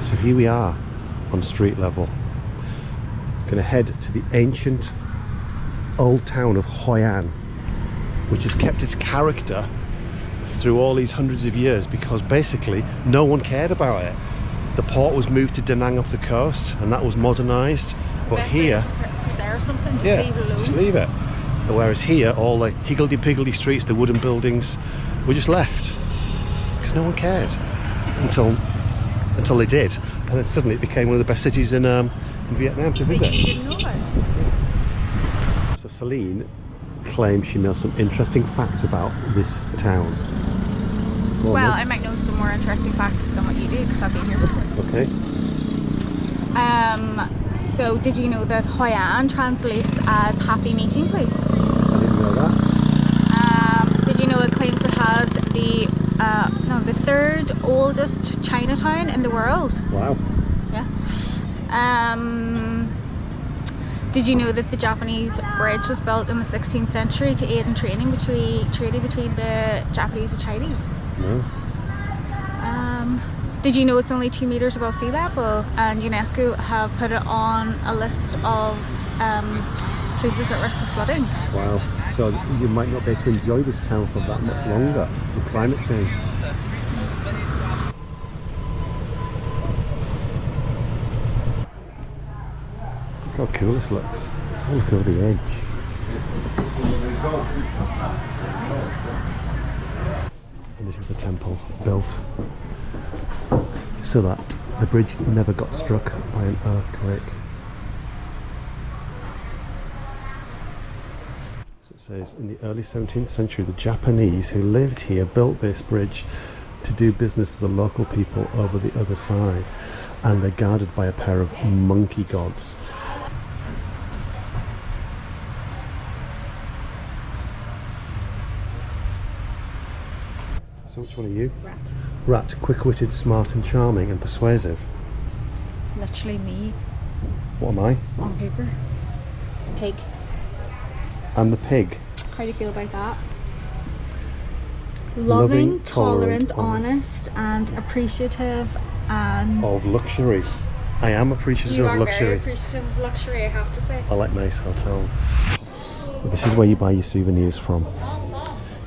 So here we are on street level. Gonna head to the ancient old town of Hoi An, which has kept its character through all these hundreds of years because basically no one cared about it. The port was moved to Da Nang up the coast and that was modernised, but here, preserve something, just yeah, leave it alone. just leave it. Whereas here, all the higgledy-piggledy streets, the wooden buildings, were just left because no one cared until they did, and then suddenly it became one of the best cities in Vietnam to visit. You didn't know about it. So Celine claims she knows some interesting facts about this town. Go on, Well, then. I might know some more interesting facts than what you do because I've been here before. Okay. So did you know that Hoi An translates as happy meeting place? I didn't know that. Did you know it claims it has the third oldest Chinatown in the world? Wow. Yeah. Did you know that the Japanese bridge was built in the 16th century to aid in trading between the Japanese and Chinese? No. Did you know it's only 2 meters above sea level, and UNESCO have put it on a list of places at risk of flooding? Wow. So you might not be able to enjoy this town for that much longer with climate change. Look how cool this looks. Let's have a look over the edge. And this was the temple built so that the bridge never got struck by an earthquake. So it says in the early 17th century the Japanese who lived here built this bridge to do business with the local people over the other side, and they're guarded by a pair of monkey gods. So which one are you? Rat. Rat, quick-witted, smart and charming and persuasive. Literally me What am I? on paper. Pig. I'm the pig. How do you feel about that? Loving, Loving, tolerant, tolerant, honest, and appreciative, and Of luxury. I am appreciative you of are luxury. very appreciative of luxury, I have to say. I like nice hotels. This is where you buy your souvenirs from.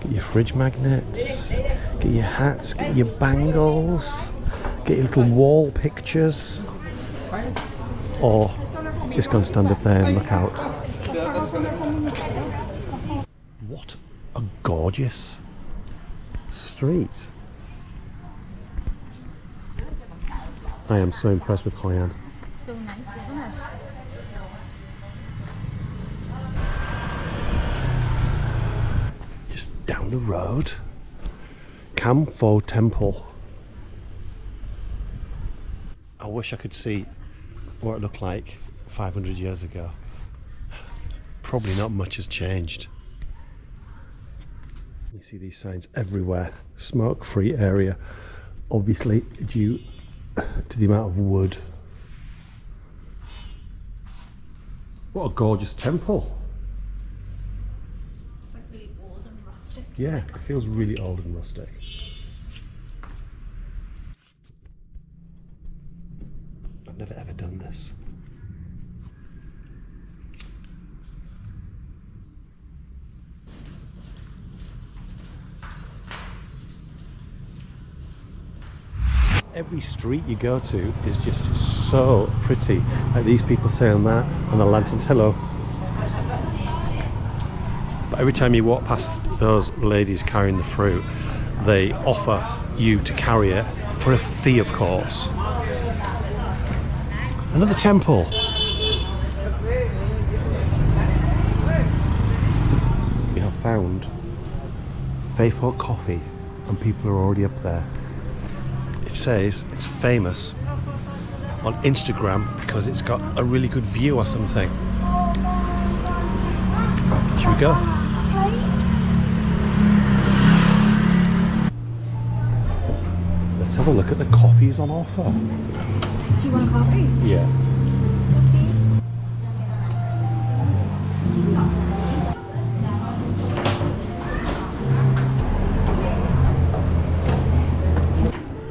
Get your fridge magnets, get your hats, get your bangles, get your little wall pictures, or just go and stand up there and look out. What a gorgeous street. I am so impressed with Hoi An. So nice, isn't it? Just down the road, Cam Pho Temple. I wish I could see what it looked like 500 years ago. Probably not much has changed. You see these signs everywhere. Smoke-free area, obviously due to the amount of wood. What a gorgeous temple. It's like really old and rustic. Yeah, it feels really old and rustic. I've never ever done this. Every street you go to is just so pretty. Like these people saying that, and the lanterns, hello. But every time you walk past those ladies carrying the fruit, they offer you to carry it for a fee, of course. Another temple. We have found Faithful Coffee, and people are already up there. It says it's famous on Instagram because it's got a really good view or something. Should we go? Let's have a look at the coffees on offer. Do you want a coffee? Yeah.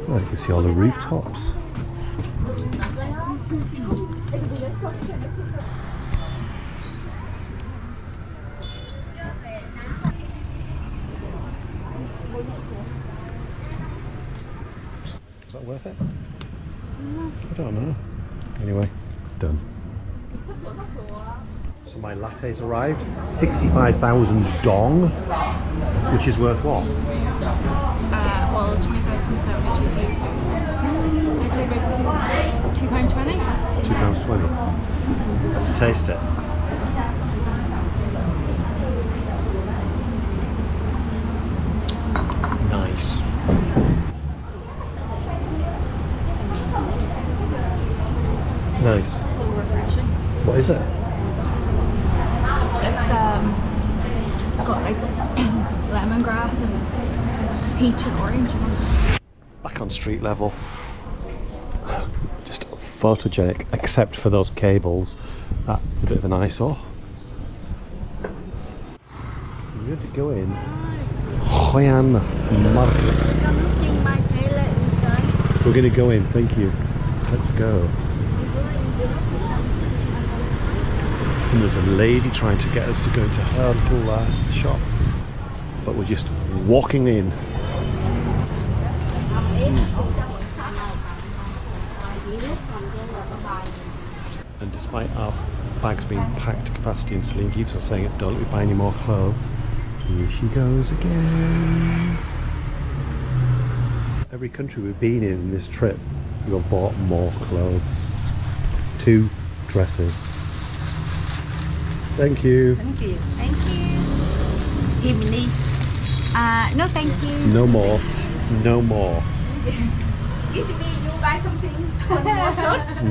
Oh, you can see all the rooftops. Is that worth it? I don't know. Anyway, done. So my latte's arrived. 65,000 dong, which is worth what? Well, 20,072 I'd say about £2.20. £2.20. Let's taste it. Nice. Nice. So refreshing. What is it? It's got like lemongrass and peach and orange. Back on street level. Just photogenic, except for those cables. That's a bit of an eyesore. We're going to go in Hoi An market. We're going to go in, thank you. Let's go. And there's a lady trying to get us to go into her little shop. But we're just walking in. And despite our bags being packed to capacity, and Celine keeps on saying it, don't let me buy any more clothes. Here she goes again. Every country we've been in this trip, we've bought more clothes. 2 dresses. Thank you. Thank you. Thank you. Evening. No, thank you. No more. No more. Easily you buy something more suit.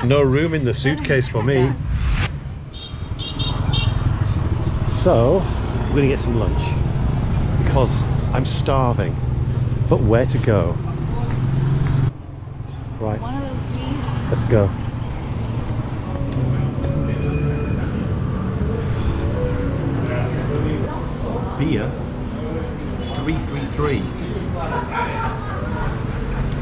No room in the suitcase for me. So we're gonna get some lunch because I'm starving. But where to go? Right. One of those, please. Let's go. Beer 333.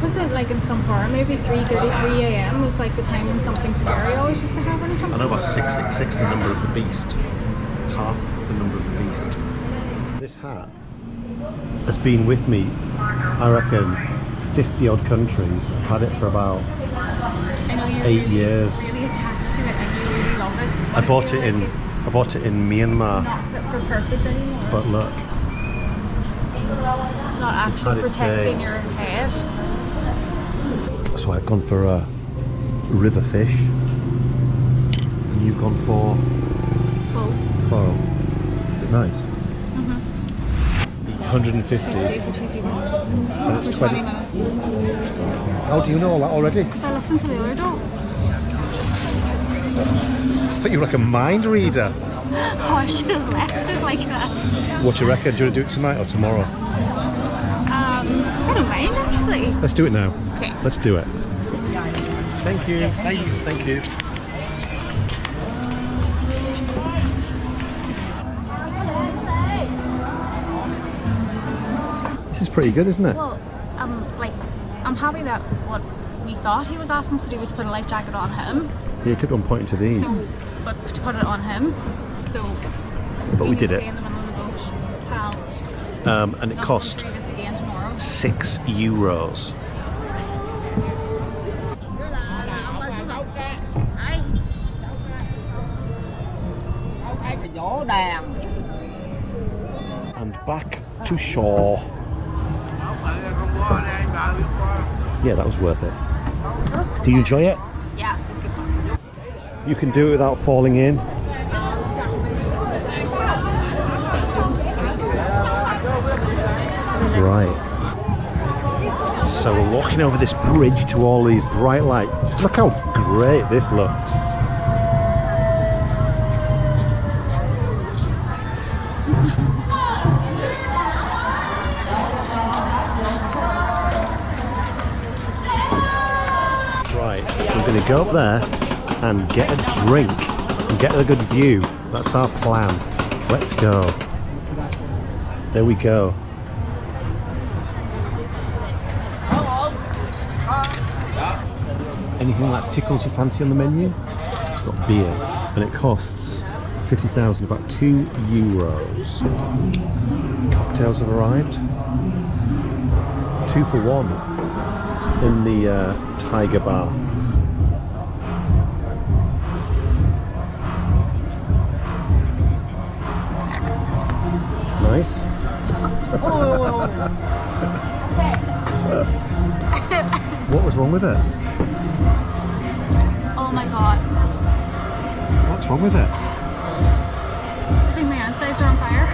Was it like in some horror movie 3:33 a.m. was like the time when something scary always used to happen or something? I know about 666, the number of the beast. Taff, the number of the beast. This hat has been with me, I reckon, 50 odd countries. I've had it for about I know you're 8 years. really attached to it and you really love it. I bought it in Myanmar. Not fit for purpose anymore. But look, It's not had actually its protecting day. your head. so I've gone for a river fish. And you've gone for Full. pho. Is it nice? 150. 50 for 2 people. And it's For 20 minutes. How do you know all that already? Because I listened to the other dog. I thought you were like a mind reader. Oh, I should have left it like that. What do you reckon? Do you want to do it tonight or tomorrow? I don't mind actually. Let's do it now. Okay. Let's do it. Thank you. Thank you. This is pretty good, isn't it? Well, I'm happy that what we thought he was asking us to do was put a life jacket on him. Yeah, you could have been pointing to these. So, but to put it on him. So. But we did it. Stay in the middle of the boat, pal. And it Not cost gonna do this again tomorrow. €6. And back to shore. Yeah, that was worth it. Do you enjoy it? Yeah, it's good fun. You can do it without falling in. Right. So we're walking over this bridge to all these bright lights. Just look how great this looks. Right, we're going to go up there and get a drink and get a good view. That's our plan. Let's go. There we go. anything that tickles your fancy on the menu. It's got beer, and it costs 50,000, about €2. Cocktails have arrived. 2 for 1 in the Tiger Bar. Nice. What was wrong with it? Oh my god. What's wrong with it? I think my insides are on fire.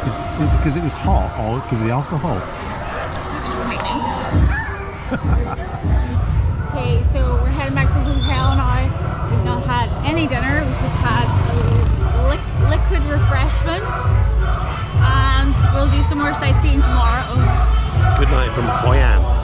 Is it because it was hot or because of the alcohol? It's actually quite nice. Okay, so we're heading back to the hotel now. We've not had any dinner. We just had liquid refreshments. And we'll do some more sightseeing tomorrow. Good night from Hoi An.